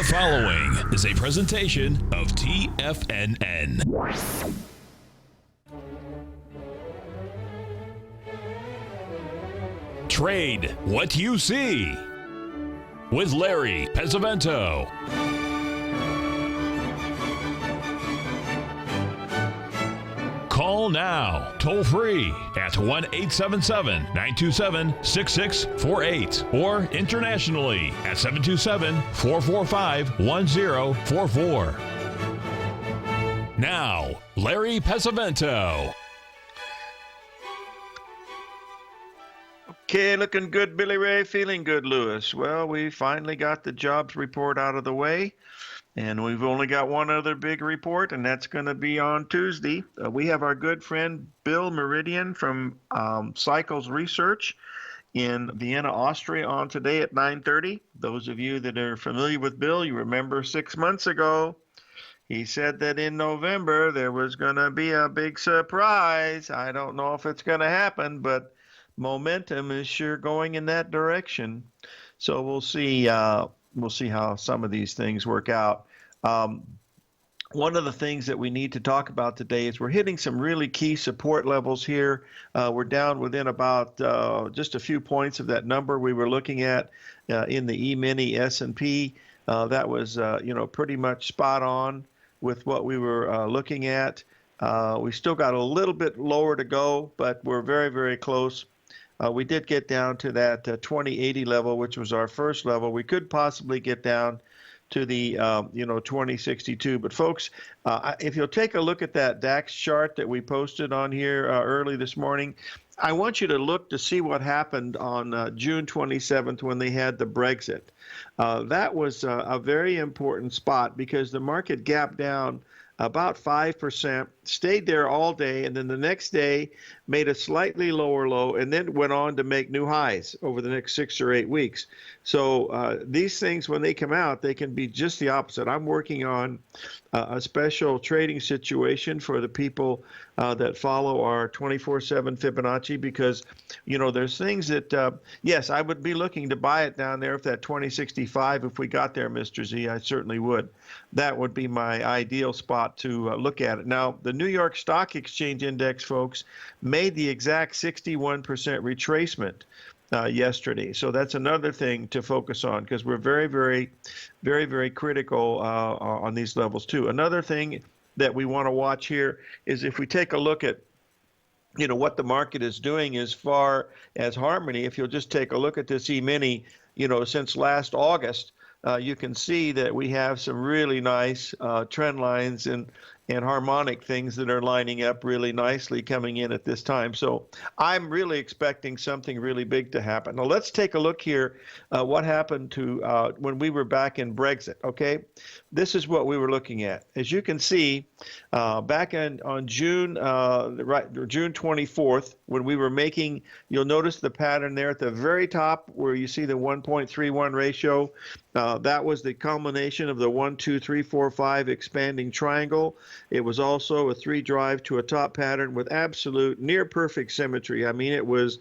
The following is a presentation of TFNN. Trade what you see with Larry Pesavento. Call now, toll free at 1-877-927-6648 or internationally at 727-445-1044. Now, Larry Pesavento. Okay, looking good, Billy Ray. Feeling good, Lewis. Well, we finally got the jobs report out of the way, and we've only got one other big report, and that's going to be on Tuesday. We have our good friend Bill Meridian from Cycles Research in Vienna, Austria, on today at 9:30. Those of you that are familiar with Bill, you remember 6 months ago, he said that in November there was going to be a big surprise. I don't know if it's going to happen, but momentum is sure going in that direction. So we'll see how some of these things work out. One of the things that we need to talk about today is we're hitting some really key support levels here. We're down within about just a few points of that number we were looking at in the E-mini S&P. That was pretty much spot on with what we were looking at. We still got a little bit lower to go, but we're very, very close. We did get down to that 2080 level, which was our first level. We could possibly get down to the 2062. But folks, if you'll take a look at that DAX chart that we posted on here early this morning, I want you to look to see what happened on June 27th when they had the Brexit. That was a very important spot because the market gapped down about 5%, stayed there all day, and then the next day made a slightly lower low, and then went on to make new highs over the next 6 or 8 weeks. So these things, when they come out, they can be just the opposite. I'm working on a special trading situation for the people that follow our 24/7 Fibonacci because, there's things that, yes, I would be looking to buy it down there if that 2065, if we got there, Mr. Z, I certainly would. That would be my ideal spot to look at it. Now, the New York Stock Exchange Index, folks, made the exact 61% retracement yesterday. So that's another thing to focus on because we're very, very, very, very critical on these levels too. Another thing that we want to watch here is if we take a look at what the market is doing as far as harmony. If you'll just take a look at this E-mini, since last August, you can see that we have some really nice trend lines and harmonic things that are lining up really nicely coming in at this time. So I'm really expecting something really big to happen. Now let's take a look here what happened to when we were back in Brexit, okay? This is what we were looking at. As you can see, back on June 24th, when we were making, you'll notice the pattern there at the very top where you see the 1.31 ratio. That was the culmination of the 1, 2, 3, 4, 5 expanding triangle. It was also a 3 drive to a top pattern with absolute near perfect symmetry. I mean, it was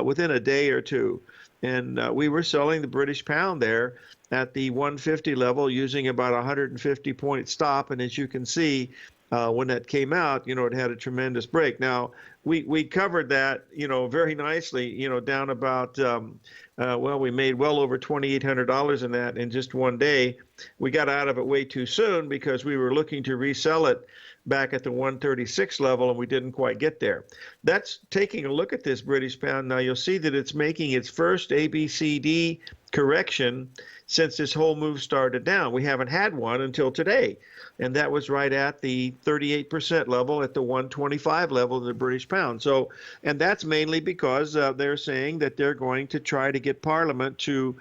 within a day or two. And we were selling the British pound there at the 150 level using about a 150 point stop. And as you can see, when that came out, it had a tremendous break. Now, we covered that, very nicely, down about, we made well over $2,800 in that in just one day. We got out of it way too soon because we were looking to resell it back at the 136 level, and we didn't quite get there. That's taking a look at this British pound. Now, you'll see that it's making its first ABCD correction since this whole move started down. We haven't had one until today, and that was right at the 38% level at the 125 level of the British pound. So, and that's mainly because they're saying that they're going to try to get Parliament to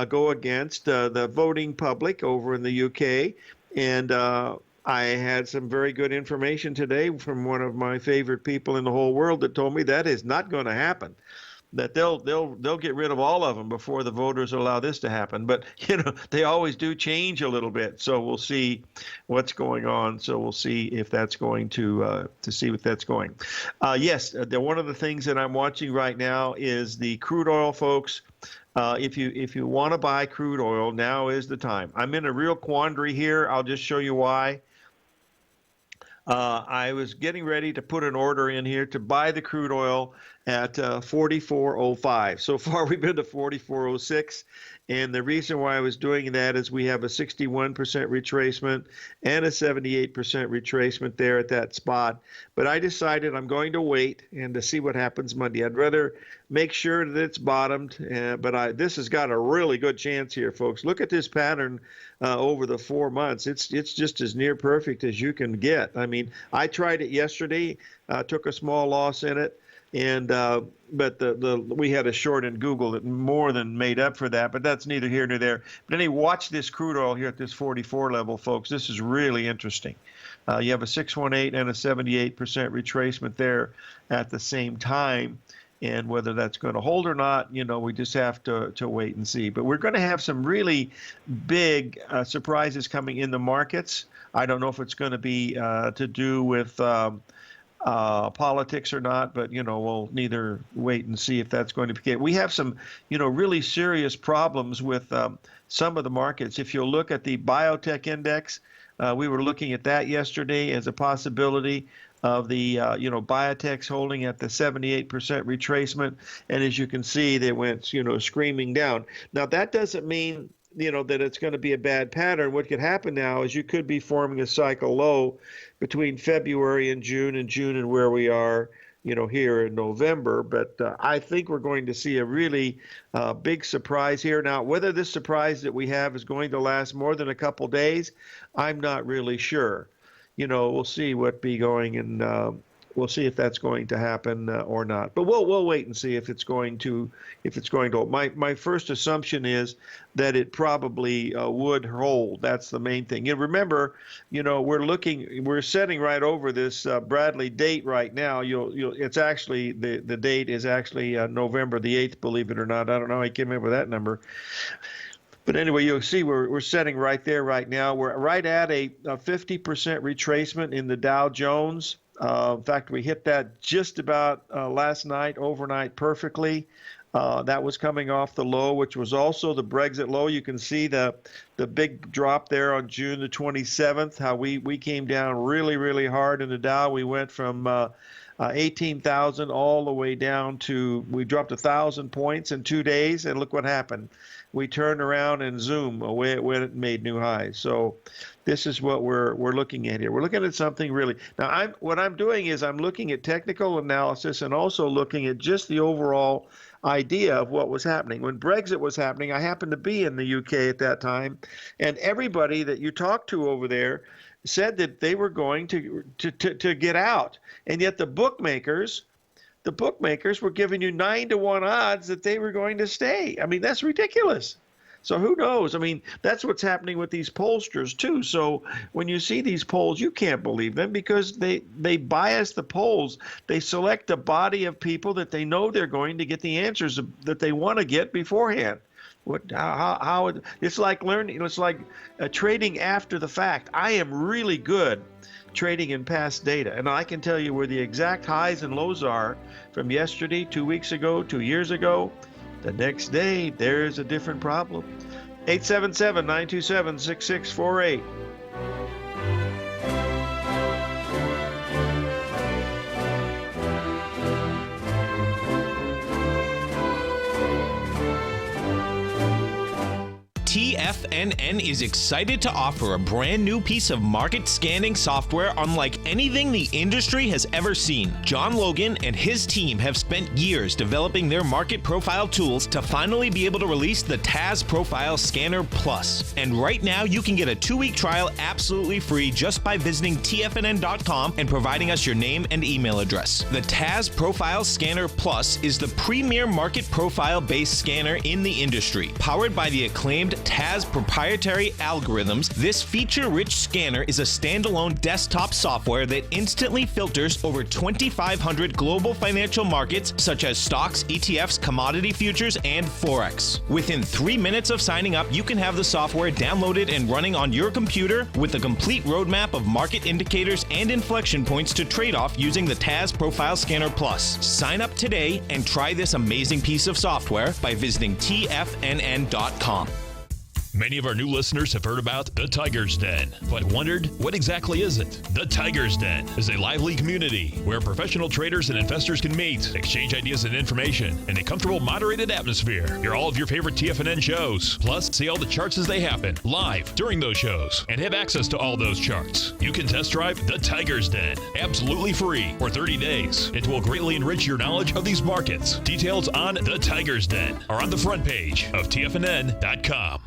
go against the voting public over in the UK. And I had some very good information today from one of my favorite people in the whole world that told me that is not going to happen. That they'll get rid of all of them before the voters allow this to happen. But they always do change a little bit. So we'll see what's going on. So we'll see if that's going to see what that's going. Yes, one of the things that I'm watching right now is the crude oil, folks. if you want to buy crude oil, now is the time. I'm in a real quandary here. I'll just show you why. I was getting ready to put an order in here to buy the crude oil at 44.05. So far, we've been to 44.06. And the reason why I was doing that is we have a 61% retracement and a 78% retracement there at that spot. But I decided I'm going to wait and to see what happens Monday. I'd rather make sure that it's bottomed. But this has got a really good chance here, folks. Look at this pattern over the 4 months. It's just as near perfect as you can get. I mean, I tried it yesterday, took a small loss in it. And but we had a short in Google that more than made up for that, but that's neither here nor there. But anyway, watch this crude oil here at this 44 level, folks. This is really interesting. You have a 618 and a 78% retracement there at the same time. And whether that's going to hold or not, we just have to wait and see. But we're going to have some really big surprises coming in the markets. I don't know if it's going to be to do with politics or not, but we'll neither wait and see if that's going to be. We have some really serious problems with some of the markets. If you'll look at the biotech index, we were looking at that yesterday as a possibility of the biotechs holding at the 78% retracement, and as you can see, they went screaming down. Now that doesn't mean that it's going to be a bad pattern. What could happen now is you could be forming a cycle low between February and June and where we are, here in November. But I think we're going to see a really big surprise here. Now, whether this surprise that we have is going to last more than a couple days, I'm not really sure. We'll see what be going, and we'll see if that's going to happen or not. But we'll wait and see if it's going to. My first assumption is that it probably would hold. That's the main thing. Remember, we're setting right over this Bradley date right now. It's actually the date is actually November the 8th. Believe it or not, I don't know. I can't remember that number. But anyway, you'll see we're setting right there right now. We're right at a 50% retracement in the Dow Jones. In fact, we hit that just about last night, overnight, perfectly. That was coming off the low, which was also the Brexit low. You can see the big drop there on June the 27th, how we came down really, really hard in the Dow. We went from 18,000 all the way down to, we dropped 1,000 points in 2 days, and look what happened. We turned around and zoom away it went and made new highs. So this is what we're looking at here. We're looking at something really. Now, what I'm doing is I'm looking at technical analysis and also looking at just the overall idea of what was happening. When Brexit was happening, I happened to be in the UK at that time, and everybody that you talked to over there said that they were going to get out, and yet the bookmakers were giving you 9-to-1 odds that they were going to stay. I mean, that's ridiculous. So who knows? I mean, that's what's happening with these pollsters too. So when you see these polls, you can't believe them because they bias the polls. They select a body of people that they know they're going to get the answers that they want to get beforehand. How it's like learning. It's like trading after the fact. I am really good trading in past data, and I can tell you where the exact highs and lows are from yesterday, 2 weeks ago, 2 years ago. The next day, there's a different problem. 877-927-6648. TFNN is excited to offer a brand new piece of market scanning software unlike anything the industry has ever seen. John Logan and his team have spent years developing their market profile tools to finally be able to release the TAS Profile Scanner Plus. And right now you can get a 2-week trial absolutely free just by visiting TFNN.com and providing us your name and email address. The TAS Profile Scanner Plus is the premier market profile based scanner in the industry, powered by the acclaimed TAS TAS proprietary algorithms, this feature-rich scanner is a standalone desktop software that instantly filters over 2,500 global financial markets such as stocks, ETFs, commodity futures, and Forex. Within 3 minutes of signing up, you can have the software downloaded and running on your computer with a complete roadmap of market indicators and inflection points to trade off using the TAS Profile Scanner Plus. Sign up today and try this amazing piece of software by visiting TFNN.com. Many of our new listeners have heard about the Tiger's Den, but wondered, what exactly is it? The Tiger's Den is a lively community where professional traders and investors can meet, exchange ideas and information in a comfortable, moderated atmosphere. Hear all of your favorite TFNN shows, plus see all the charts as they happen, live during those shows, and have access to all those charts. You can test drive the Tiger's Den, absolutely free, for 30 days. It will greatly enrich your knowledge of these markets. Details on the Tiger's Den are on the front page of TFNN.com.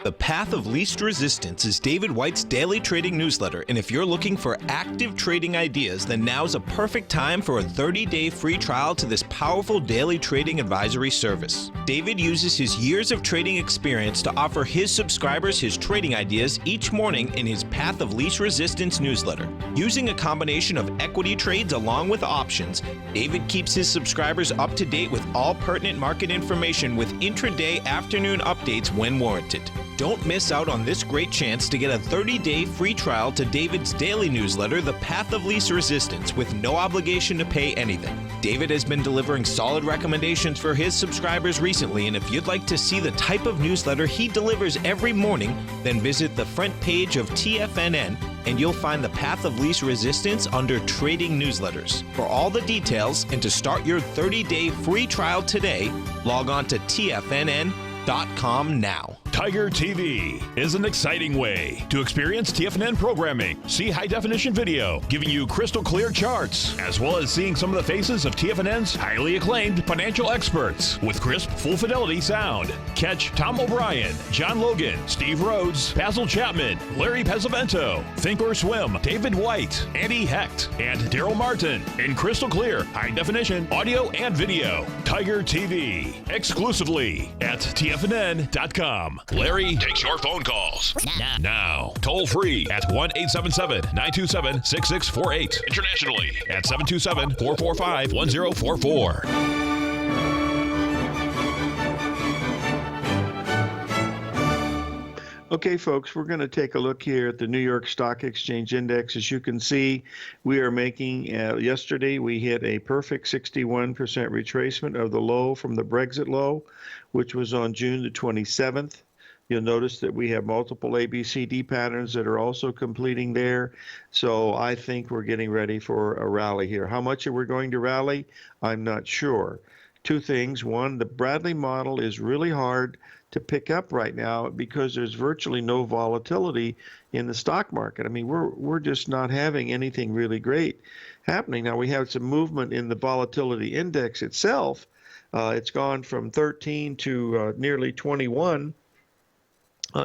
The Path of Least Resistance is David White's daily trading newsletter, and if you're looking for active trading ideas, then now's a perfect time for a 30-day free trial to this powerful daily trading advisory service. David uses his years of trading experience to offer his subscribers his trading ideas each morning in his Path of Least Resistance newsletter. Using a combination of equity trades along with options, David keeps his subscribers up to date with all pertinent market information with intraday afternoon updates when warranted. Don't miss out on this great chance to get a 30-day free trial to David's daily newsletter, The Path of Least Resistance, with no obligation to pay anything. David has been delivering solid recommendations for his subscribers recently, and if you'd like to see the type of newsletter he delivers every morning, then visit the front page of TFNN and you'll find the Path of Least Resistance under Trading Newsletters. For all the details and to start your 30-day free trial today, log on to TFNN.com now. Tiger TV is an exciting way to experience TFNN programming. See high-definition video, giving you crystal clear charts, as well as seeing some of the faces of TFNN's highly acclaimed financial experts with crisp, full-fidelity sound. Catch Tom O'Brien, John Logan, Steve Rhodes, Basil Chapman, Larry Pesavento, Think or Swim, David White, Andy Hecht, and Daryl Martin in crystal clear, high-definition audio and video. Tiger TV, exclusively at TFNN.com. Larry takes your phone calls now. Toll free at 1-877-927-6648. Internationally at 727-445-1044. Okay, folks, we're going to take a look here at the New York Stock Exchange Index. As you can see, we are making, yesterday we hit a perfect 61% retracement of the low from the Brexit low, which was on June the 27th. You'll notice that we have multiple ABCD patterns that are also completing there. So I think we're getting ready for a rally here. How much are we going to rally? I'm not sure. Two things. One, the Bradley model is really hard to pick up right now because there's virtually no volatility in the stock market. I mean, we're just not having anything really great happening. Now, we have some movement in the volatility index itself. It's gone from 13 to nearly 21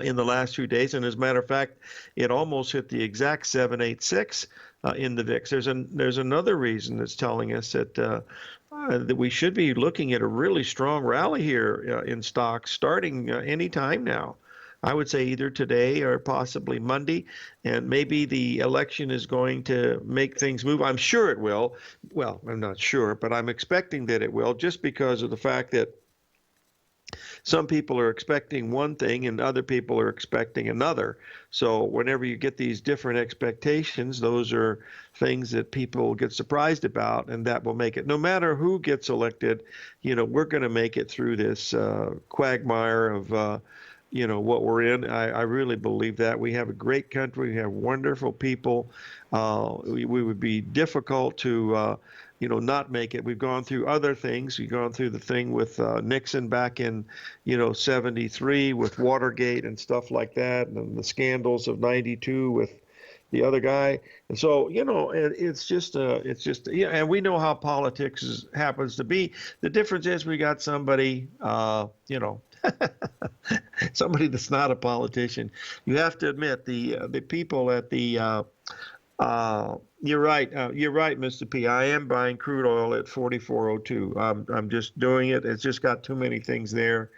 in the last few days. And as a matter of fact, it almost hit the exact 786 in the VIX. There's another reason that's telling us that we should be looking at a really strong rally here in stocks starting any time now. I would say either today or possibly Monday, and maybe the election is going to make things move. I'm sure it will. Well, I'm not sure, but I'm expecting that it will, just because of the fact that some people are expecting one thing and other people are expecting another. So whenever you get these different expectations, those are things that people get surprised about, and that will make it. No matter who gets elected, we're going to make it through this quagmire of what we're in. I really believe that. We have a great country. We have wonderful people. We would be difficult to not make it. We've gone through other things. We've gone through the thing with Nixon back in, 73 with Watergate and stuff like that, and the scandals of 92 with the other guy. And so, it's just, and we know how politics happens to be. The difference is we got somebody, somebody that's not a politician. You have to admit the people at the, you're right, Mr. P. I am buying crude oil at 44.02. I'm just doing it. It's just got too many things there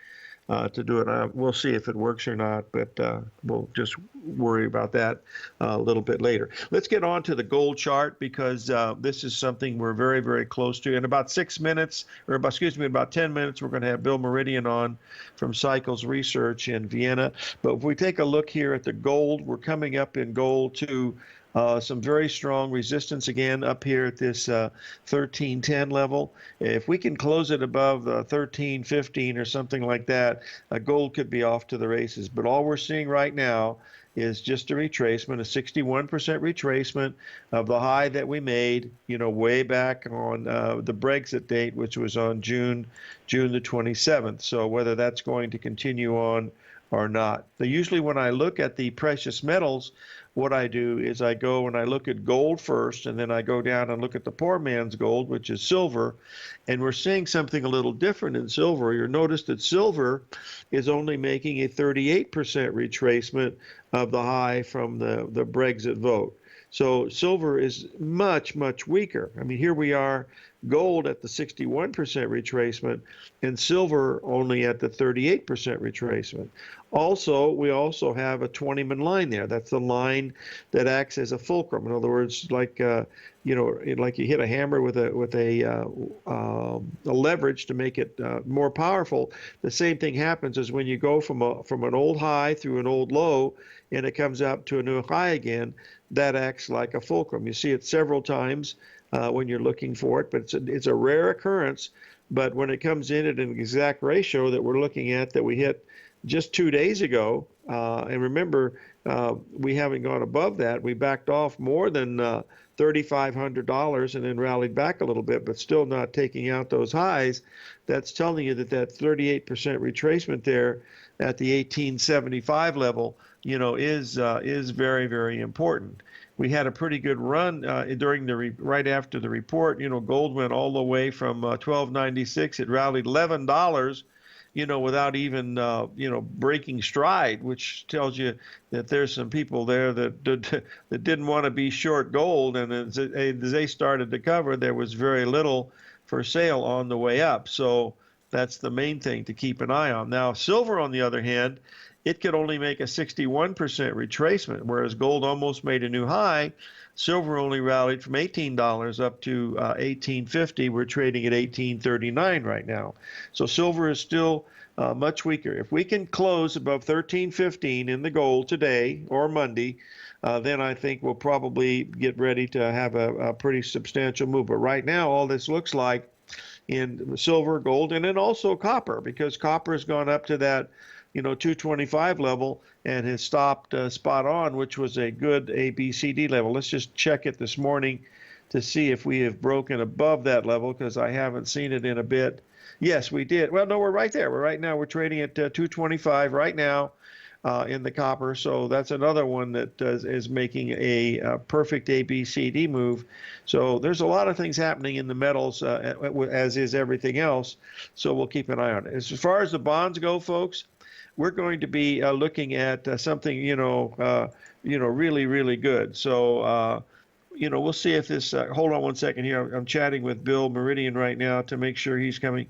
to do it. We'll see if it works or not, but we'll just worry about that a little bit later. Let's get on to the gold chart, because this is something we're very, very close to. In about 6 minutes, or about, excuse me, about 10 minutes, we're going to have Bill Meridian on from Cycles Research in Vienna. But if we take a look here at the gold, we're coming up in gold to some very strong resistance again up here at this 1310 level. If we can close it above 1315 or something like that, gold could be off to the races. But all we're seeing right now is just a retracement, a 61% retracement of the high that we made, way back on the Brexit date, which was on June the 27th. So whether that's going to continue on or not. Now, usually when I look at the precious metals, what I do is I go and I look at gold first, and then I go down and look at the poor man's gold, which is silver. And we're seeing something a little different in silver. You'll notice that silver is only making a 38% retracement of the high from the Brexit vote. So silver is much, much weaker. I mean, here we are, gold at the 61% retracement, and silver only at the 38% retracement. Also, we also have a 20-man line there. That's the line that acts as a fulcrum. In other words, like like you hit a hammer with a leverage to make it more powerful. The same thing happens as when you go from an old high through an old low, and it comes up to a new high again. That acts like a fulcrum. You see it several times when you're looking for it, but it's a rare occurrence. But when it comes in at an exact ratio that we're looking at that we hit just 2 days ago, and remember, we haven't gone above that. We backed off more than $3,500 and then rallied back a little bit, but still not taking out those highs. That's telling you that 38% retracement there at the 1875 level, is very, very important. We had a pretty good run during right after the report. Gold went all the way from 1296. It rallied $11. Without even, breaking stride, which tells you that there's some people there that didn't want to be short gold. And as they started to cover, there was very little for sale on the way up. So that's the main thing to keep an eye on. Now, silver, on the other hand, it could only make a 61% retracement, whereas gold almost made a new high. Silver only rallied from $18 up to $18.50. We're trading at $18.39 right now. So silver is still much weaker. If we can close above $13.15 in the gold today or Monday, then I think we'll probably get ready to have a pretty substantial move. But right now, all this looks like in silver, gold, and then also copper, because copper has gone up to that 225 level and has stopped spot on, which was a good ABCD level. Let's just check it this morning to see if we have broken above that level, because I haven't seen it in a bit. Yes, we did. Well, no, we're right there. We're trading at 225 right now in the copper. So that's another one that is making a perfect ABCD move. So there's a lot of things happening in the metals, as is everything else. So we'll keep an eye on it. As far as the bonds go, folks, we're going to be looking at something, really, really good. So, we'll see if this, hold on one second here. I'm chatting with Bill Meridian right now to make sure he's going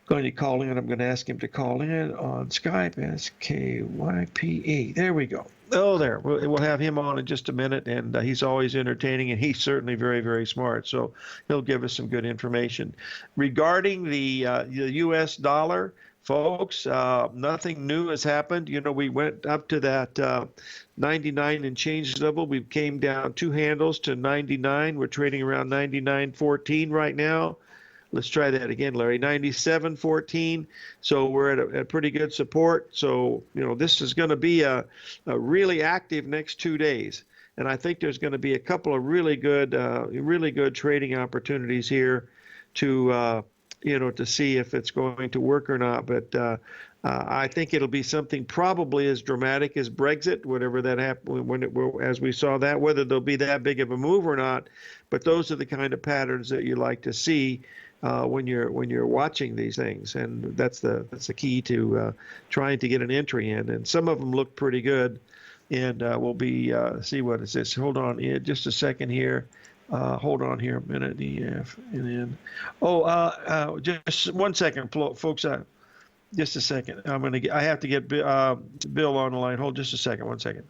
to call in. I'm going to ask him to call in on Skype, SKYPE. There we go. Oh, there. We'll have him on in just a minute, and he's always entertaining, and he's certainly very, very smart. So he'll give us some good information. Regarding the U.S. dollar, folks, nothing new has happened. We went up to that 99 and change level. We came down 2 handles to 99. We're trading around 99.14 right now. Let's try that again, Larry. 97.14. So we're at a pretty good support. So, this is going to be a really active next 2 days. And I think there's going to be a couple of really good trading opportunities here to see if it's going to work or not. But I think it'll be something probably as dramatic as Brexit, whatever that happened, as we saw that, whether there'll be that big of a move or not. But those are the kind of patterns that you like to see when you're watching these things, and that's the key to trying to get an entry in. And some of them look pretty good, and we'll be see what is this. Hold on, just a second here. Hold on here a minute. EF and then, just 1 second, folks. Just a second. I have to get Bill on the line. Hold just a second. 1 second.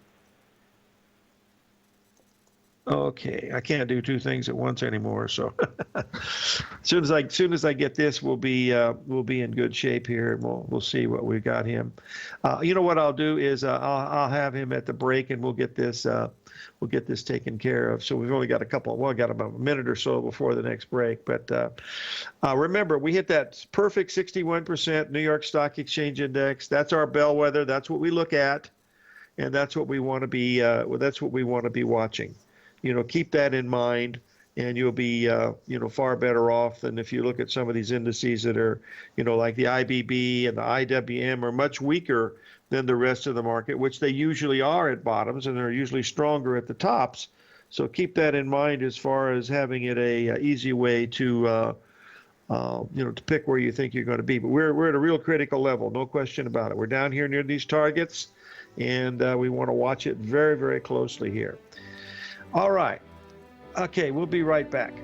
Okay, I can't do two things at once anymore. So soon as I get this, we'll be in good shape here, and we'll see what we've got him. You know what I'll do is I'll have him at the break, and we'll get this taken care of. So we've only got got about a minute or so before the next break. But remember, we hit that perfect 61% New York Stock Exchange Index. That's our bellwether. That's what we look at, and that's what we want to be. That's what we want to be watching. Keep that in mind, and you'll be, far better off than if you look at some of these indices that are, like the IBB and the IWM are much weaker than the rest of the market, which they usually are at bottoms, and they're usually stronger at the tops. So keep that in mind as far as having it a easy way to, to pick where you think you're going to be. But we're at a real critical level, no question about it. We're down here near these targets, and we want to watch it very, very closely here. All right. Okay, we'll be right back.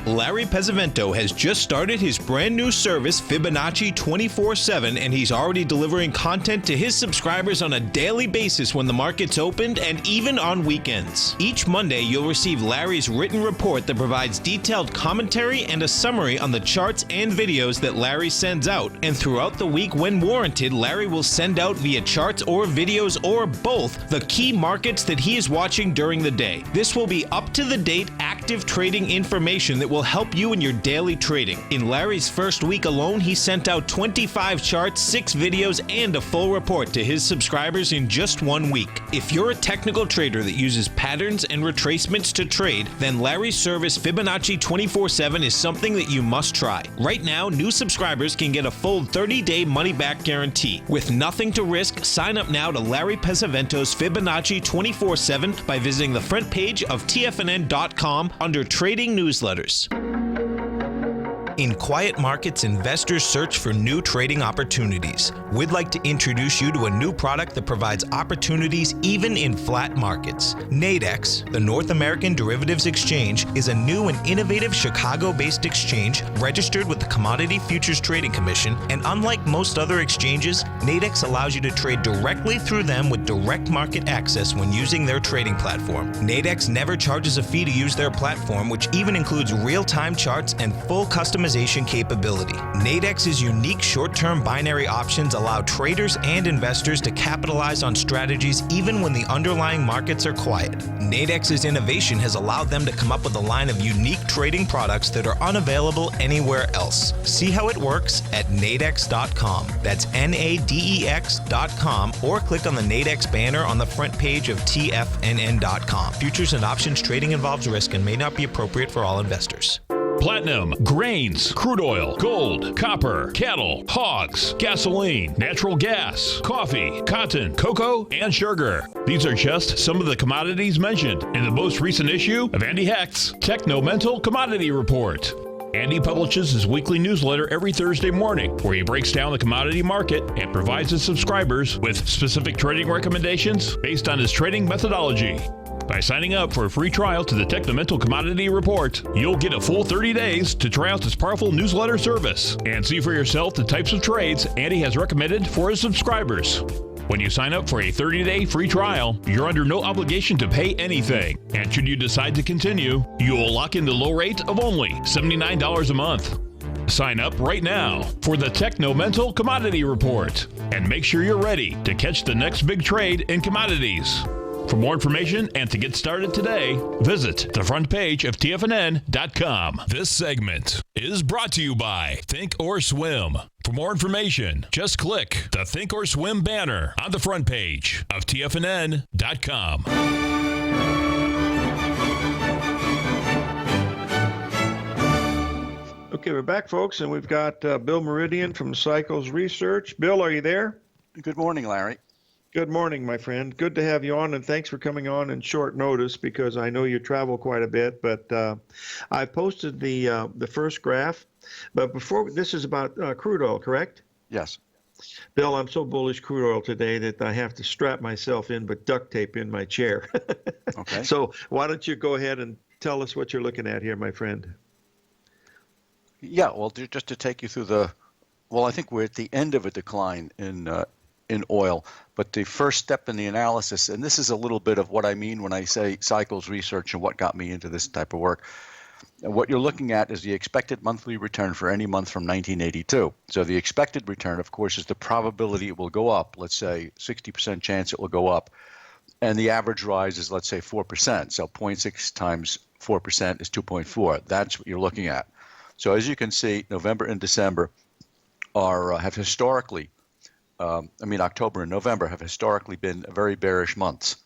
Larry Pesavento has just started his brand new service, Fibonacci 24/7, and he's already delivering content to his subscribers on a daily basis when the market's opened and even on weekends. Each Monday, you'll receive Larry's written report that provides detailed commentary and a summary on the charts and videos that Larry sends out. And throughout the week, when warranted, Larry will send out via charts or videos or both the key markets that he is watching during the day. This will be up-to-the-date, active trading information that will help you in your daily trading. In Larry's first week alone, he sent out 25 charts, 6 videos, and a full report to his subscribers in just 1 week. If you're a technical trader that uses patterns and retracements to trade, then Larry's service Fibonacci 24/7 is something that you must try. Right now, new subscribers can get a full 30-day money-back guarantee. With nothing to risk, sign up now to Larry Pesavento's Fibonacci 24/7 by visiting the front page of TFNN.com under Trading Newsletters. In quiet markets, investors search for new trading opportunities. We'd like to introduce you to a new product that provides opportunities even in flat markets. Nadex, the North American Derivatives Exchange, is a new and innovative Chicago-based exchange registered with the Commodity Futures Trading Commission, and unlike most other exchanges, Nadex allows you to trade directly through them with direct market access when using their trading platform. Nadex never charges a fee to use their platform, which even includes real-time charts and full customization capability. Nadex's unique short-term binary options allow traders and investors to capitalize on strategies even when the underlying markets are quiet. Nadex's innovation has allowed them to come up with a line of unique trading products that are unavailable anywhere else. See how it works at nadex.com. That's nadex.com, or click on the Nadex banner on the front page of TFNN.com. Futures and options trading involves risk and may not be appropriate for all investors. Platinum, grains, crude oil, gold, copper, cattle, hogs, gasoline, natural gas, coffee, cotton, cocoa, and sugar. These are just some of the commodities mentioned in the most recent issue of Andy Hecht's Techno-Mental Commodity Report. Andy publishes his weekly newsletter every Thursday morning, where he breaks down the commodity market and provides his subscribers with specific trading recommendations based on his trading methodology. By signing up for a free trial to the Techno-Mental Commodity Report, you'll get a full 30 days to try out this powerful newsletter service and see for yourself the types of trades Andy has recommended for his subscribers. When you sign up for a 30-day free trial, you're under no obligation to pay anything. And should you decide to continue, you'll lock in the low rate of only $79 a month. Sign up right now for the Techno-Mental Commodity Report and make sure you're ready to catch the next big trade in commodities. For more information and to get started today, visit the front page of TFNN.com. This segment is brought to you by Think or Swim. For more information, just click the Think or Swim banner on the front page of TFNN.com. Okay, we're back, folks, and we've got Bill Meridian from Cycles Research. Bill, are you there? Good morning, Larry. Good morning, my friend. Good to have you on, and thanks for coming on in short notice because I know you travel quite a bit. But I posted the first graph. But before this is about crude oil, correct? Yes. Bill, I'm so bullish crude oil today that I have to strap myself in with duct tape in my chair. Okay. So why don't you go ahead and tell us what you're looking at here, my friend? Yeah. Well, just to take you through well, I think we're at the end of a decline in oil, but the first step in the analysis, and this is a little bit of what I mean when I say cycles research and what got me into this type of work. And what you're looking at is the expected monthly return for any month from 1982. So the expected return, of course, is the probability it will go up. Let's say 60% chance it will go up. And the average rise is, let's say, 4%. So 0.6 times 4% is 2.4. That's what you're looking at. So as you can see, November and December have historically, October and November have historically been very bearish months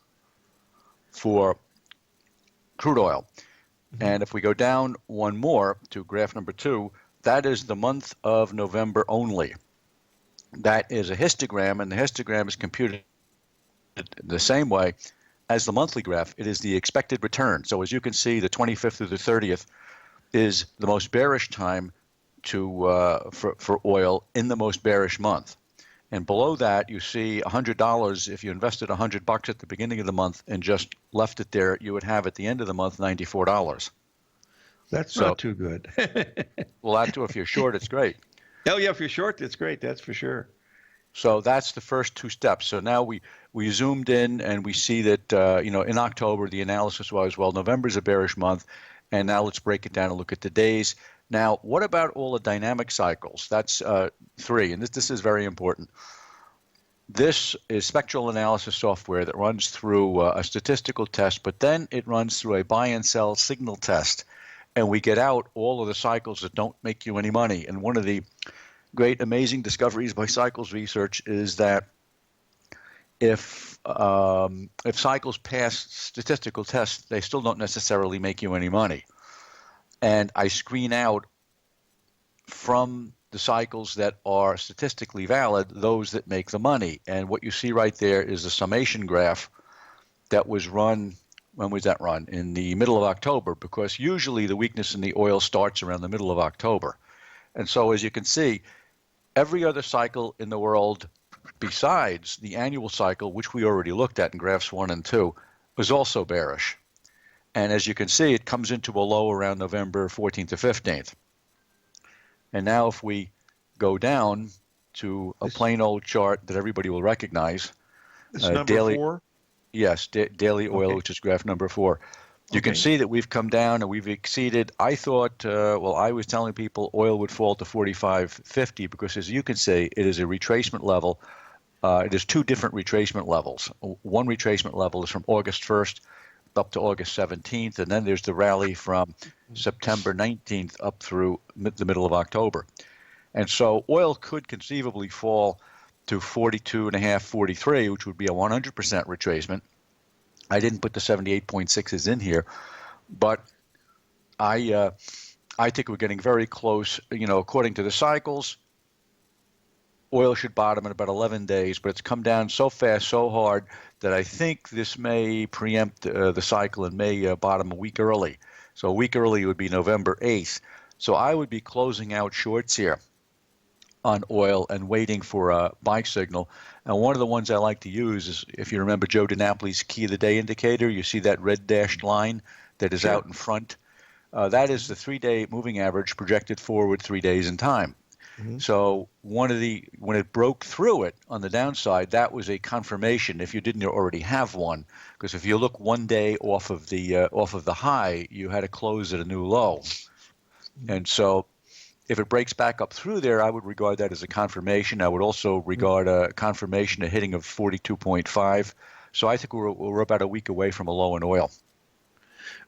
for crude oil. And if we go down one more to graph number 2, that is the month of November only. That is a histogram, and the histogram is computed the same way as the monthly graph. It is the expected return. So as you can see, the 25th through the 30th is the most bearish time for oil in the most bearish month. And below that, you see $100. If you invested $100 at the beginning of the month and just left it there, you would have at the end of the month $94. That's not too good. Well, if you're short, it's great. Oh yeah, if you're short, it's great. That's for sure. So that's the first two steps. So now we zoomed in and we see that in October the analysis was, well, November is a bearish month, and now let's break it down and look at the days. Now, what about all the dynamic cycles? That's 3, and this is very important. This is spectral analysis software that runs through a statistical test, but then it runs through a buy and sell signal test, and we get out all of the cycles that don't make you any money. And one of the great, amazing discoveries by cycles research is that if cycles pass statistical tests, they still don't necessarily make you any money. And I screen out from the cycles that are statistically valid those that make the money. And what you see right there is a summation graph that was run. When was that run? In the middle of October, because usually the weakness in the oil starts around the middle of October. And so as you can see, every other cycle in the world besides the annual cycle, which we already looked at in graphs 1 and 2, was also bearish. And as you can see, it comes into a low around November 14th to 15th. And now if we go down to a plain old chart that everybody will recognize. This number 4? Yes, daily oil, okay, which is graph number 4. You can see that we've come down and we've exceeded. I thought, I was telling people oil would fall to 45.50 because, as you can see, it is a retracement level. It is 2 different retracement levels. One retracement level is from August 1st up to August 17th, and then there's the rally from September 19th up through the middle of October. And so oil could conceivably fall to 42.5, 43, which would be a 100% retracement. I didn't put the 78.6s in here, but I think we're getting very close. According to the cycles, oil should bottom in about 11 days, but it's come down so fast, so hard, that I think this may preempt the cycle and may bottom a week early. So a week early would be November 8th. So I would be closing out shorts here on oil and waiting for a buy signal. And one of the ones I like to use is, if you remember Joe DiNapoli's key of the day indicator, you see that red dashed line that is out in front. That is the 3-day moving average projected forward 3 days in time. Mm-hmm. So when it broke through it on the downside, that was a confirmation if you didn't already have one, because if you look 1 day off of the high, you had to close at a new low. Mm-hmm. And so if it breaks back up through there, I would regard that as a confirmation. I would also regard a confirmation, a hitting of 42.5. So I think we're about a week away from a low in oil.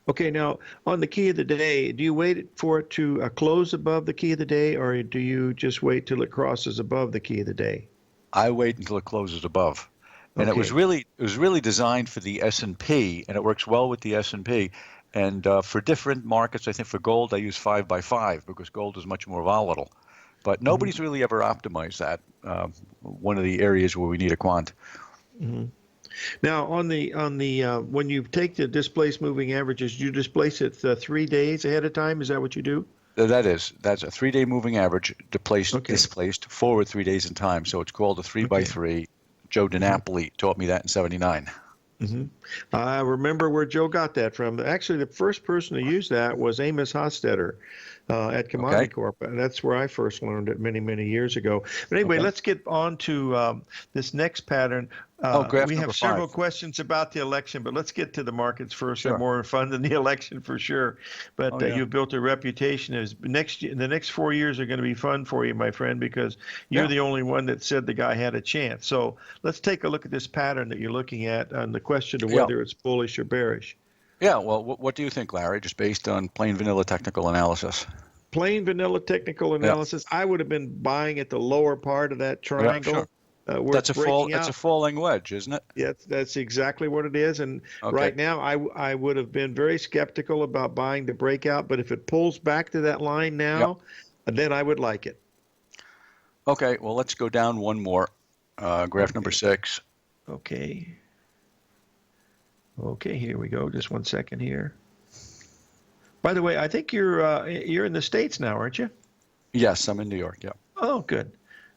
Okay, now on the key of the day, do you wait for it to close above the key of the day, or do you just wait till it crosses above the key of the day? I wait until it closes above. And okay. It was really designed for the S&P, and it works well with the S&P. And for different markets, I think for gold, I use 5x5 because gold is much more volatile. But nobody's really ever optimized that, one of the areas where we need a quant. Now, on the when you take the displaced moving averages, you displace it 3 days ahead of time. Is that what you do? That's a 3-day moving average displaced forward 3 days in time. So it's called a 3x3. Joe DiNapoli taught me that in '79. I remember where Joe got that from. Actually, the first person to use that was Amos Hofstetter at Commodity Corp. And that's where I first learned it many, many years ago. But anyway, let's get on to this next pattern. We have several questions about the election, but let's get to the markets first. They're more fun than the election for sure. But you've built a reputation as the next 4 years are going to be fun for you, my friend, because you're the only one that said the guy had a chance. So let's take a look at this pattern that you're looking at on the question of whether it's bullish or bearish. Yeah, well, what do you think, Larry, just based on plain vanilla technical analysis? Plain vanilla technical analysis, I would have been buying at the lower part of that triangle. That's a falling wedge, isn't it? Yeah, that's exactly what it is. And right now, I would have been very skeptical about buying the breakout. But if it pulls back to that line now, then I would like it. Okay, well, let's go down one more. Graph number 6. Okay, here we go. Just 1 second here. By the way, I think you're in the States now, aren't you? Yes, I'm in New York. Yeah. Oh, good.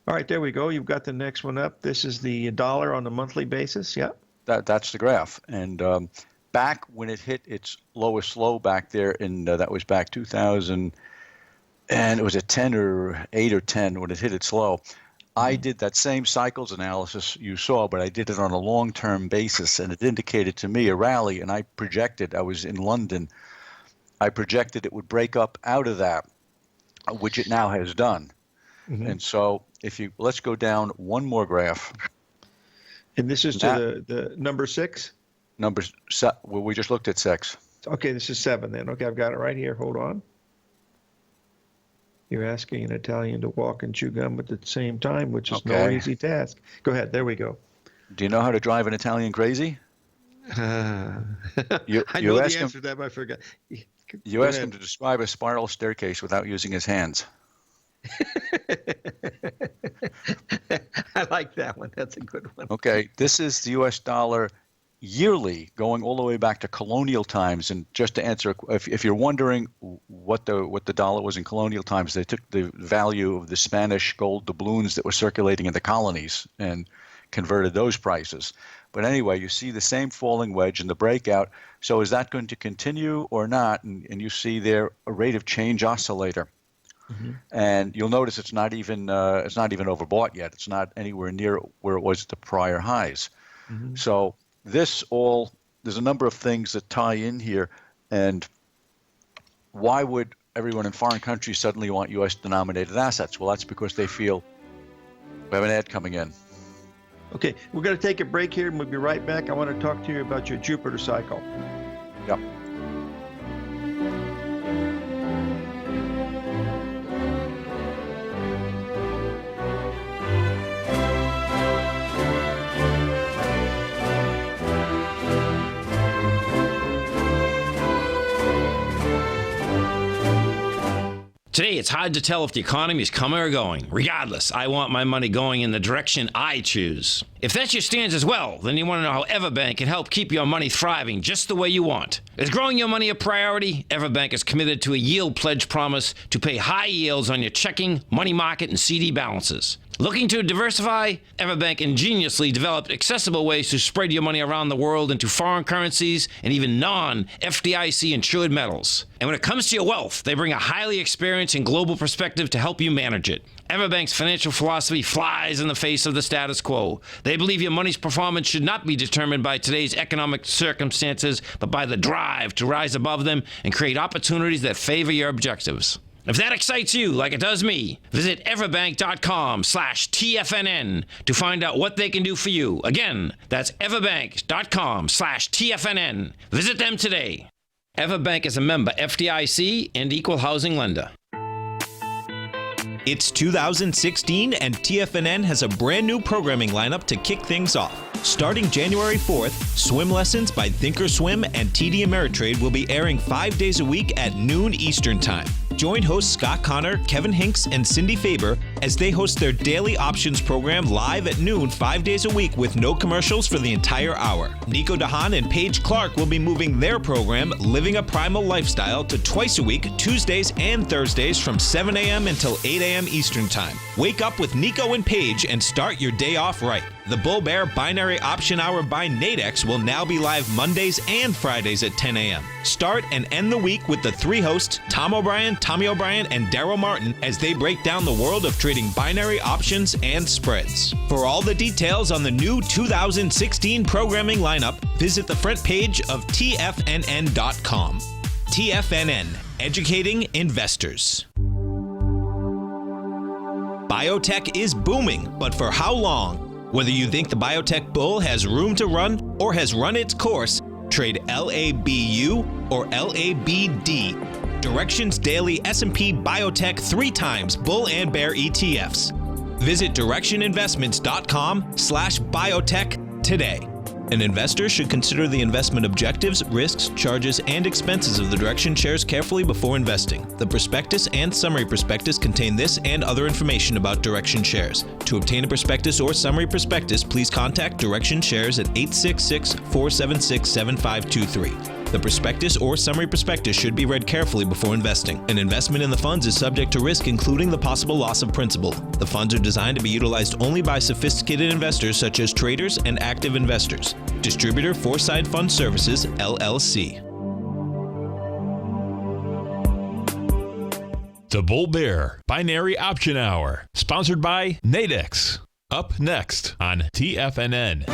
All right, there we go. You've got the next one up. This is the dollar on a monthly basis. Yeah. That's the graph. And back when it hit its lowest low back there, that was back 2000, and it was at 10 or 8 or 10 when it hit its low. I did that same cycles analysis you saw, but I did it on a long-term basis, and it indicated to me a rally, and I was in London, I projected it would break up out of that, which it now has done. And so let's go down one more graph. And this is to the number 6? Well, we just looked at 6. Okay, this is 7 then. Okay, I've got it right here. Hold on. You're asking an Italian to walk and chew gum at the same time, which is no easy task. Go ahead. There we go. Do you know how to drive an Italian crazy? I know the answer to that, but I forgot. You ask him to describe a spiral staircase without using his hands. I like that one. That's a good one. Okay, this is the U.S. dollar yearly, going all the way back to colonial times. And just to answer, if you're wondering what the dollar was in colonial times, they took the value of the Spanish gold doubloons that were circulating in the colonies and converted those prices. But anyway, you see the same falling wedge in the breakout. So is that going to continue or not? And you see there a rate of change oscillator. And you'll notice it's not even overbought yet. It's not anywhere near where it was at the prior highs. So there's a number of things that tie in here. And why would everyone in foreign countries suddenly want U.S. denominated assets? Well, that's because they feel we have an ad coming in. Okay, we're going to take a break here, and we'll be right back. I want to talk to you about your Jupiter cycle. Yep. Today, it's hard to tell if the economy is coming or going. Regardless, I want my money going in the direction I choose. If that's your stance as well, then you want to know how Everbank can help keep your money thriving just the way you want. Is growing your money a priority? Everbank is committed to a yield pledge promise to pay high yields on your checking, money market, and CD balances. Looking to diversify? Everbank ingeniously developed accessible ways to spread your money around the world into foreign currencies and even non-FDIC insured metals. And when it comes to your wealth, they bring a highly experienced and global perspective to help you manage it. Everbank's financial philosophy flies in the face of the status quo. They believe your money's performance should not be determined by today's economic circumstances, but by the drive to rise above them and create opportunities that favor your objectives. If that excites you like it does me, visit everbank.com/TFNN to find out what they can do for you. Again, that's everbank.com/TFNN. Visit them today. Everbank is a member FDIC and equal housing lender. It's 2016 and TFNN has a brand new programming lineup to kick things off. Starting January 4th, swim lessons by Thinkorswim and TD Ameritrade will be airing 5 days a week at noon Eastern Time. Join hosts Scott Connor, Kevin Hinks, and Cindy Faber as they host their daily options program live at noon 5 days a week with no commercials for the entire hour. Nico DeHaan and Paige Clark will be moving their program, Living a Primal Lifestyle, to twice a week, Tuesdays and Thursdays from 7 a.m. until 8 a.m. Eastern Time. Wake up with Nico and Paige and start your day off right. The Bull Bear Binary Option Hour by Nadex will now be live Mondays and Fridays at 10 a.m. Start and end the week with the three hosts, Tom O'Brien, Tommy O'Brien, and Daryl Martin, as they break down the world of trading binary options and spreads. For all the details on the new 2016 programming lineup, visit the front page of TFNN.com. TFNN, educating investors. Biotech is booming, but for how long? Whether you think the biotech bull has room to run or has run its course, trade LABU or LABD. Directions Daily S&P Biotech 3 times bull and bear ETFs. Visit directioninvestments.com/biotech today. An investor should consider the investment objectives, risks, charges, and expenses of the Direction shares carefully before investing. The prospectus and summary prospectus contain this and other information about Direction shares. To obtain a prospectus or summary prospectus, please contact Direction shares at 866-476-7523. The prospectus or summary prospectus should be read carefully before investing. An investment in the funds is subject to risk, including the possible loss of principal. The funds are designed to be utilized only by sophisticated investors such as traders and active investors. Distributor Foreside Fund Services, LLC. The Bull Bear Binary Option Hour, sponsored by Nadex. Up next on TFNN.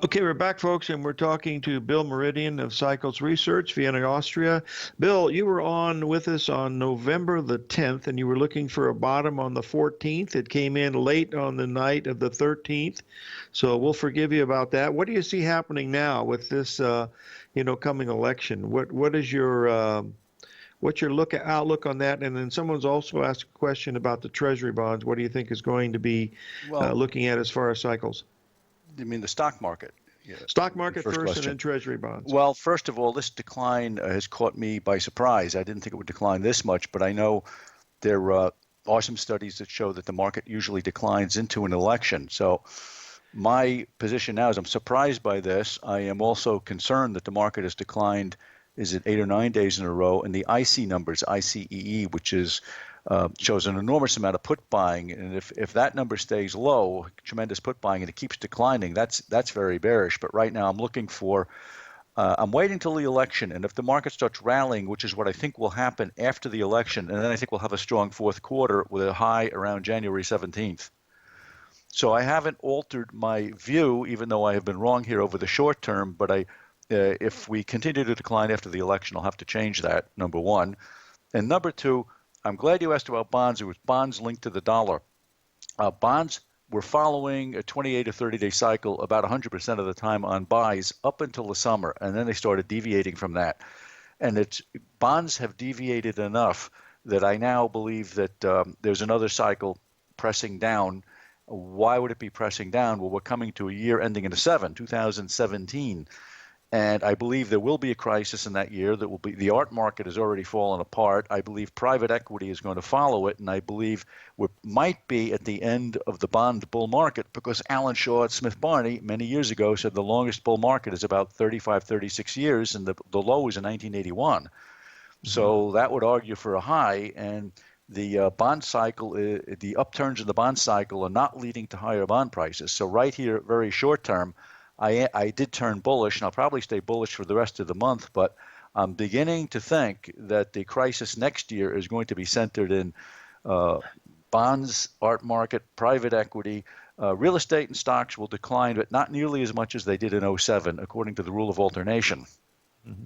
Okay, we're back, folks, and we're talking to Bill Meridian of Cycles Research, Vienna, Austria. Bill, you were on with us on November the 10th, and you were looking for a bottom on the 14th. It came in late on the night of the 13th, so we'll forgive you about that. What do you see happening now with this, coming election? What is your what's your outlook on that? And then someone's also asked a question about the Treasury bonds. What do you think is going to be looking at as far as cycles? You mean the stock market? Yeah. Stock market first question. and then Treasury bonds. Well, first of all, this decline has caught me by surprise. I didn't think it would decline this much, but I know there are some studies that show that the market usually declines into an election. So my position now is I'm surprised by this. I am also concerned that the market has declined, is it 8 or 9 days in a row? And the IC numbers, ICEE, which is shows an enormous amount of put buying, and if that number stays low, tremendous put buying, and it keeps declining, that's very bearish. But right now, I'm looking for, I'm waiting till the election, and if the market starts rallying, which is what I think will happen after the election, and then I think we'll have a strong fourth quarter with a high around January 17th. So I haven't altered my view, even though I have been wrong here over the short term. But if we continue to decline after the election, I'll have to change that. Number one, and number two, I'm glad you asked about bonds. It was bonds linked to the dollar. Bonds were following a 28 or 30-day cycle about 100% of the time on buys up until the summer, and then they started deviating from that. And bonds have deviated enough that I now believe that there's another cycle pressing down. Why would it be pressing down? Well, we're coming to a year ending in 2017. And I believe there will be a crisis in that year. That will be, the art market has already fallen apart. I believe private equity is going to follow it, and I believe we might be at the end of the bond bull market, because Alan Shaw at Smith Barney many years ago said the longest bull market is about 35, 36 years, and the low was in 1981. Mm-hmm. So that would argue for a high, and the bond cycle, the upturns in the bond cycle are not leading to higher bond prices. So right here, very short term, I did turn bullish, and I'll probably stay bullish for the rest of the month, but I'm beginning to think that the crisis next year is going to be centered in bonds, art market, private equity. Real estate and stocks will decline, but not nearly as much as they did in 2007, according to the rule of alternation. Mm-hmm.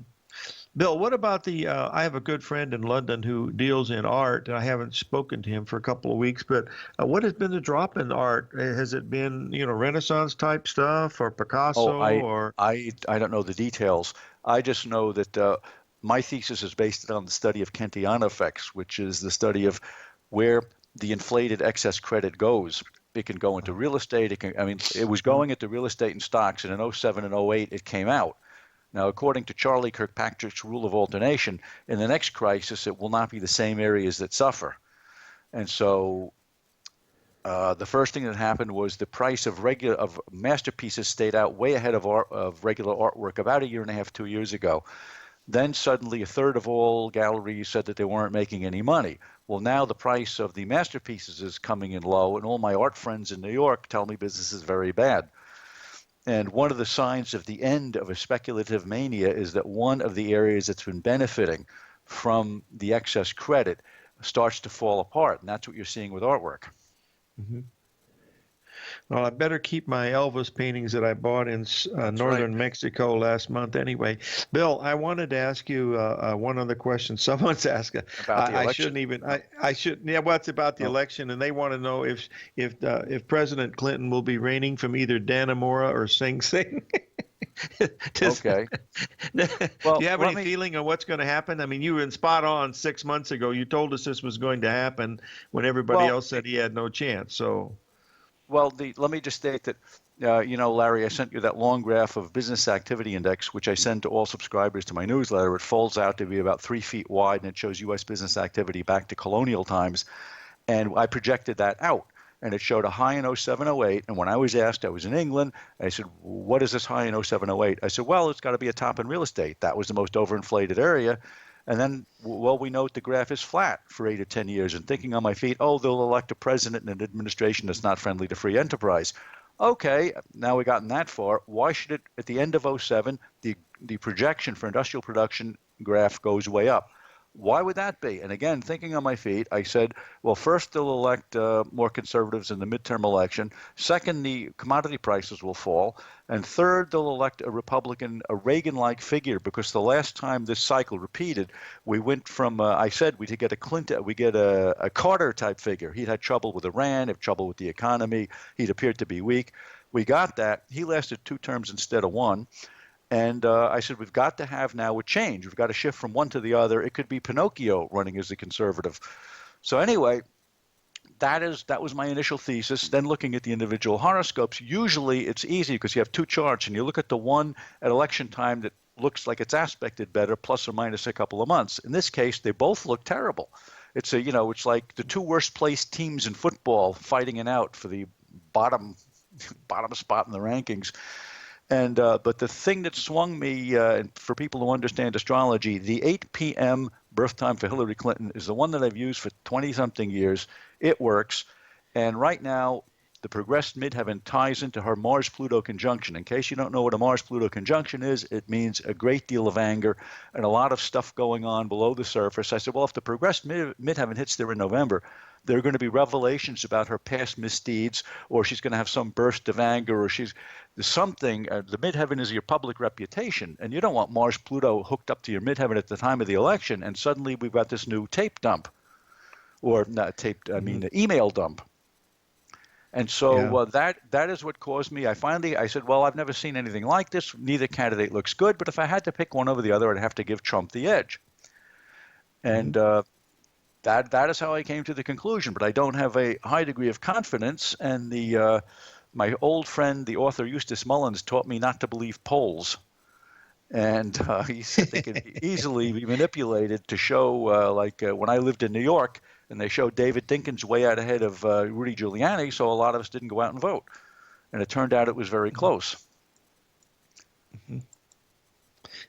Bill, what about I have a good friend in London who deals in art. I haven't spoken to him for a couple of weeks, but what has been the drop in art? Has it been, Renaissance type stuff or Picasso? I don't know the details. I just know that my thesis is based on the study of Cantillon effects, which is the study of where the inflated excess credit goes. It can go into real estate. It was going into real estate and stocks, and in 2007 and 2008 it came out. Now, according to Charlie Kirkpatrick's rule of alternation, in the next crisis, it will not be the same areas that suffer. And so the first thing that happened was the price of masterpieces stayed out way ahead of regular artwork about 1.5 years, 2 years ago. Then suddenly a third of all galleries said that they weren't making any money. Well, now the price of the masterpieces is coming in low, and all my art friends in New York tell me business is very bad. And one of the signs of the end of a speculative mania is that one of the areas that's been benefiting from the excess credit starts to fall apart, and that's what you're seeing with artwork. Mm-hmm. Well, I better keep my Elvis paintings that I bought in northern Mexico last month anyway. Bill, I wanted to ask you one other question. Someone's asking about the election. I shouldn't. Yeah, well, it's about the election, and they want to know if President Clinton will be reigning from either Dannemora or Sing Sing. Okay. Well, do you have any feeling on what's going to happen? I mean, you were spot on 6 months ago. You told us this was going to happen when everybody else said he had no chance. So. Well, let me just state that, Larry, I sent you that long graph of business activity index, which I send to all subscribers to my newsletter. It folds out to be about 3 feet wide, and it shows U.S. business activity back to colonial times. And I projected that out, and it showed a high in 07, 08. And when I was asked, I was in England, I said, what is this high in 07, 08? I said, well, it's got to be a top in real estate. That was the most overinflated area. And then, well, we note the graph is flat for 8 or 10 years. And thinking on my feet, oh, they'll elect a president and an administration that's not friendly to free enterprise. Okay, now we've gotten that far. Why should it, at the end of 07, the projection for industrial production graph goes way up? Why would that be? And again, thinking on my feet, I said, well, first they'll elect more conservatives in the midterm election. Second, the commodity prices will fall. And third, they'll elect a Republican, a Reagan-like figure, because the last time this cycle repeated, we went from, I said we get a Clinton, we get a Carter-type figure. He'd had trouble with Iran, had trouble with the economy. He'd appeared to be weak. We got that. He lasted 2 terms instead of 1. And I said, we've got to have now a change. We've got to shift from one to the other. It could be Pinocchio running as the conservative. So anyway, that was my initial thesis. Then looking at the individual horoscopes, usually it's easy because you have 2 charts, and you look at the one at election time that looks like it's aspected better, plus or minus a couple of months. In this case, they both look terrible. It's it's like the 2 worst placed teams in football fighting it out for the bottom spot in the rankings. And but the thing that swung me, and for people who understand astrology, the 8 p.m. birth time for Hillary Clinton is the one that I've used for 20-something years. It works. And right now, the progressed midheaven ties into her Mars-Pluto conjunction. In case you don't know what a Mars-Pluto conjunction is, it means a great deal of anger and a lot of stuff going on below the surface. I said, well, if the progressed midheaven hits there in November, there are going to be revelations about her past misdeeds, or she's going to have some burst of anger, or she's something. The midheaven is your public reputation, and you don't want Mars-Pluto hooked up to your midheaven at the time of the election, and suddenly we've got this new tape dump, or not taped, I mean, email dump. And so that is what caused me. I said, well, I've never seen anything like this. Neither candidate looks good, but if I had to pick one over the other, I'd have to give Trump the edge. And that is how I came to the conclusion. But I don't have a high degree of confidence. And my old friend, the author Eustace Mullins, taught me not to believe polls. And he said they could easily be manipulated to show, when I lived in New York, and they showed David Dinkins way out ahead of Rudy Giuliani, so a lot of us didn't go out and vote. And it turned out it was very close. Mm-hmm.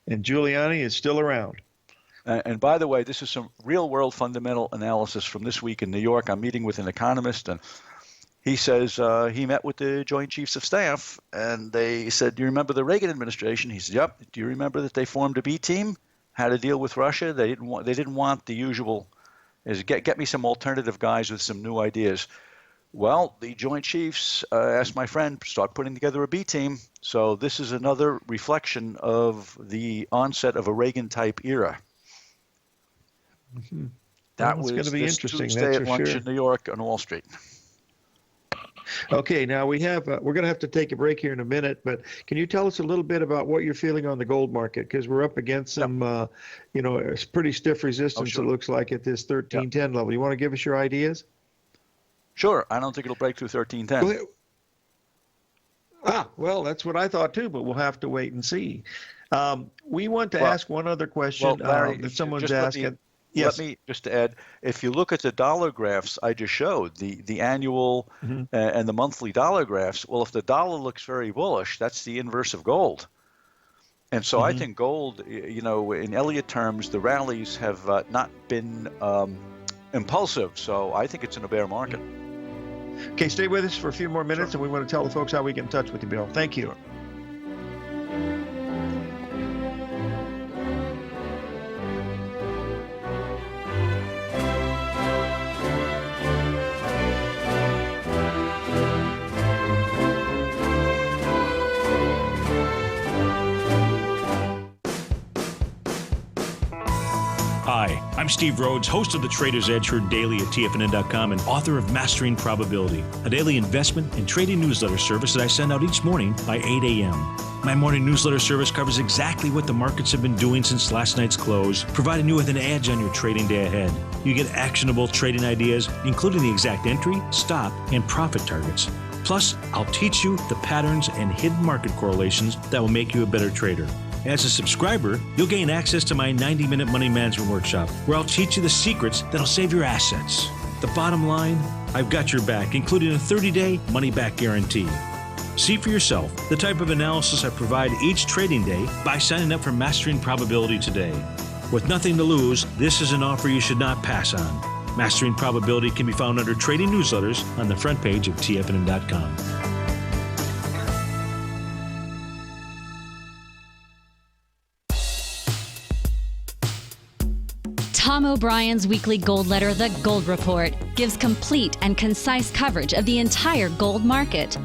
And Giuliani is still around. And by the way, this is some real-world fundamental analysis from this week in New York. I'm meeting with an economist, and he says he met with the Joint Chiefs of Staff, and they said, do you remember the Reagan administration? He said, yep. Do you remember that they formed a B team, how to deal with Russia? They didn't want the usual, is get me some alternative guys with some new ideas. Well, the Joint Chiefs asked my friend, start putting together a B team. So this is another reflection of the onset of a Reagan-type era. Mm-hmm. That was going to be interesting. Tuesday at lunch in New York on Wall Street. Okay, now we have we're going to have to take a break here in a minute, but can you tell us a little bit about what you're feeling on the gold market? Because we're up against some, pretty stiff resistance. It looks like at this 1310 level. You want to give us your ideas? Sure. I don't think it'll break through 1310. Well, that's what I thought too, but we'll have to wait and see. We want to ask one other question Well, Larry, that someone's just asking. Let me just add, if you look at the dollar graphs I just showed, the annual and the monthly dollar graphs, well, if the dollar looks very bullish, that's the inverse of gold. And so I think gold, in Elliott terms, the rallies have not been impulsive. So I think it's in a bear market. Okay, stay with us for a few more minutes, and we want to tell the folks how we get in touch with you, Bill. Thank you. Hi, I'm Steve Rhodes, host of the Trader's Edge, heard daily at TFNN.com and author of Mastering Probability, a daily investment and trading newsletter service that I send out each morning by 8 a.m. My morning newsletter service covers exactly what the markets have been doing since last night's close, providing you with an edge on your trading day ahead. You get actionable trading ideas, including the exact entry, stop, and profit targets. Plus, I'll teach you the patterns and hidden market correlations that will make you a better trader. As a subscriber, you'll gain access to my 90-minute money management workshop, where I'll teach you the secrets that'll save your assets. The bottom line, I've got your back, including a 30-day money-back guarantee. See for yourself the type of analysis I provide each trading day by signing up for Mastering Probability today. With nothing to lose, this is an offer you should not pass on. Mastering Probability can be found under Trading Newsletters on the front page of TFNN.com. Tom O'Brien's weekly gold letter, The Gold Report, gives complete and concise coverage of the entire gold market.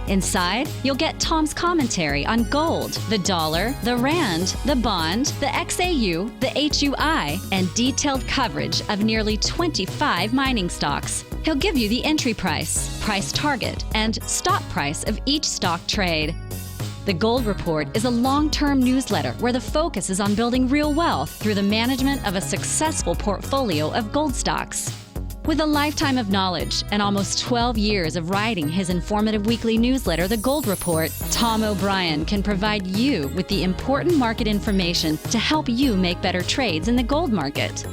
Inside, you'll get Tom's commentary on gold, the dollar, the rand, the bond, the XAU, the HUI, and detailed coverage of nearly 25 mining stocks. He'll give you the entry price, price target, and stop price of each stock trade. The Gold Report is a long-term newsletter where the focus is on building real wealth through the management of a successful portfolio of gold stocks. With a lifetime of knowledge and almost 12 years of writing his informative weekly newsletter, The Gold Report, Tom O'Brien can provide you with the important market information to help you make better trades in the gold market.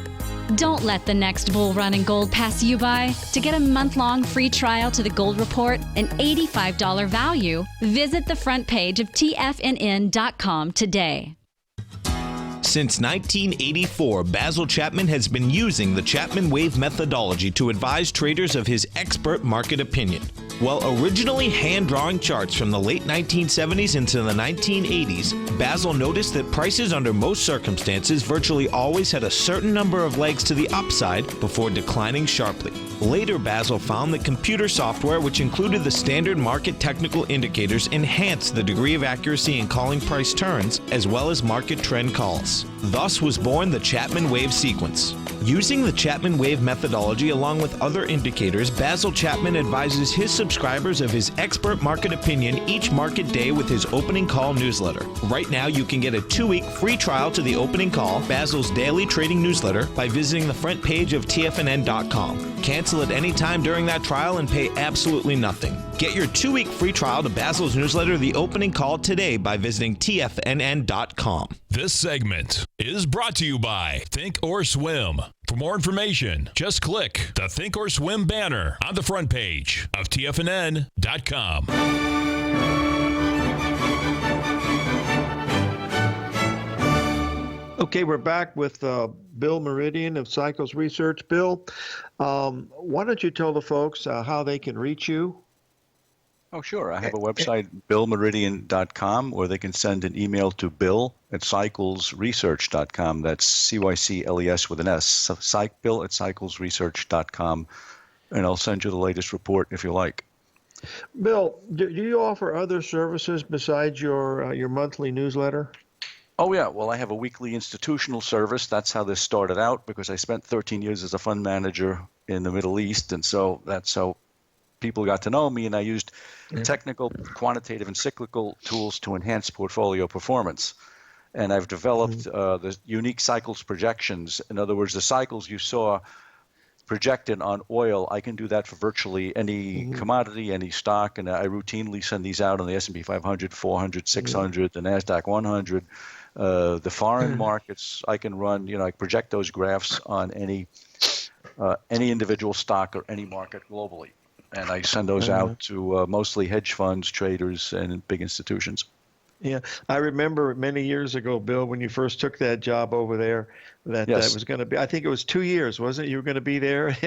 Don't let the next bull run in gold pass you by. To get a month-long free trial to The Gold Report, an $85 value, visit the front page of TFNN.com today. Since 1984, Basil Chapman has been using the Chapman Wave methodology to advise traders of his expert market opinion. While originally hand-drawing charts from the late 1970s into the 1980s, Basil noticed that prices under most circumstances virtually always had a certain number of legs to the upside before declining sharply. Later, Basil found that computer software, which included the standard market technical indicators, enhanced the degree of accuracy in calling price turns, as well as market trend calls. Thus was born the Chapman Wave sequence. Using the Chapman Wave methodology along with other indicators, Basil Chapman advises his subscribers of his expert market opinion each market day with his opening call newsletter. Right now, you can get a 2-week free trial to the opening call, Basil's daily trading newsletter, by visiting the front page of TFNN.com. Cancel at any time during that trial and pay absolutely nothing. Get your 2-week free trial to Basil's newsletter, The Opening Call, today by visiting TFNN.com. This segment is brought to you by Think or Swim. For more information, just click the Think or Swim banner on the front page of TFNN.com. Okay, we're back with Bill Meridian of Cycles Research. Bill, why don't you tell the folks how they can reach you? Oh, sure. I have a website, billmeridian.com, or they can send an email to bill@cyclesresearch.com. That's CYCLES with an S. Bill@cyclesresearch.com, and I'll send you the latest report if you like. Bill, do you offer other services besides your monthly newsletter? Oh, yeah. Well, I have a weekly institutional service. That's how this started out, because I spent 13 years as a fund manager in the Middle East, and so that's how people got to know me, and I used technical, quantitative, and cyclical tools to enhance portfolio performance. And I've developed the unique cycles projections. In other words, the cycles you saw projected on oil, I can do that for virtually any commodity, any stock, and I routinely send these out on the S&P 500, 400, 600, the NASDAQ 100. The foreign markets, I can run, I project those graphs on any individual stock or any market globally. And I send those out to mostly hedge funds, traders, and big institutions. Yeah, I remember many years ago, Bill, when you first took that job over there, that was going to be, I think it was 2 years, wasn't it? You were going to be there?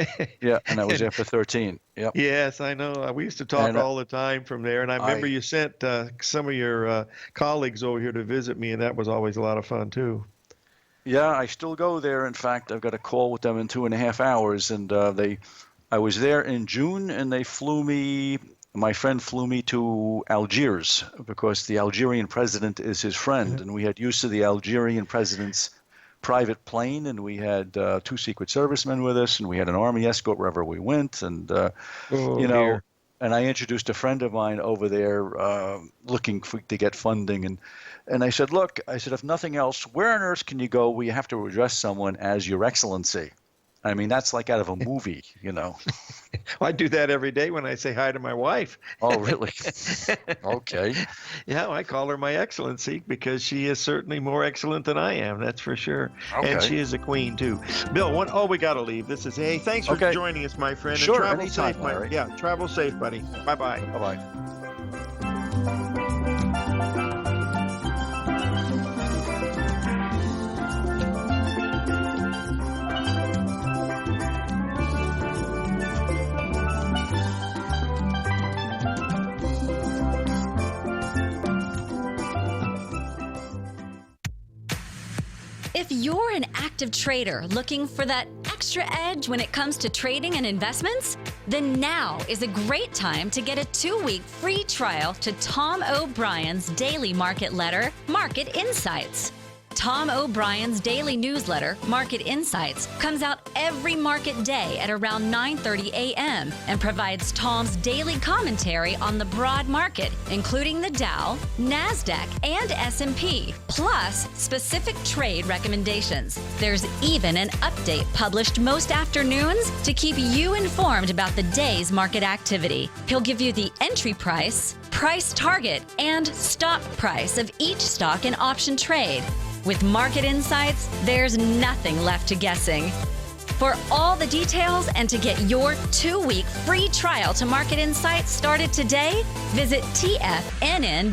Yeah, and I was there for 13. Yep. Yes, I know. We used to talk all the time from there. And I remember you sent some of your colleagues over here to visit me, and that was always a lot of fun, too. Yeah, I still go there. In fact, I've got a call with them in 2.5 hours. And I was there in June, and my friend flew me to Algiers because the Algerian president is his friend. And we had use of the Algerian president's private plane, and we had 2 Secret Service men with us, and we had an Army escort wherever we went. And, and I introduced a friend of mine over there looking to get funding. And I said, look, if nothing else, where on earth can you go where you have to address someone as Your Excellency? I mean, that's like out of a movie, Well, I do that every day when I say hi to my wife. Oh, really? Okay. Yeah, I call her my excellency because she is certainly more excellent than I am. That's for sure. Okay. And she is a queen, too. Bill, we got to leave. Thanks for joining us, my friend. Sure, and travel anytime, safe, Larry. Yeah, travel safe, buddy. Bye-bye. Bye-bye. If you're an active trader looking for that extra edge when it comes to trading and investments, then now is a great time to get a 2-week free trial to Tom O'Brien's daily market letter, Market Insights. Tom O'Brien's daily newsletter, Market Insights, comes out every market day at around 9:30 a.m. and provides Tom's daily commentary on the broad market, including the Dow, NASDAQ, and S&P, plus specific trade recommendations. There's even an update published most afternoons to keep you informed about the day's market activity. He'll give you the entry price, price target, and stop price of each stock and option trade. With Market Insights, there's nothing left to guessing. For all the details and to get your 2-week free trial to Market Insights started today, visit TFNN.com.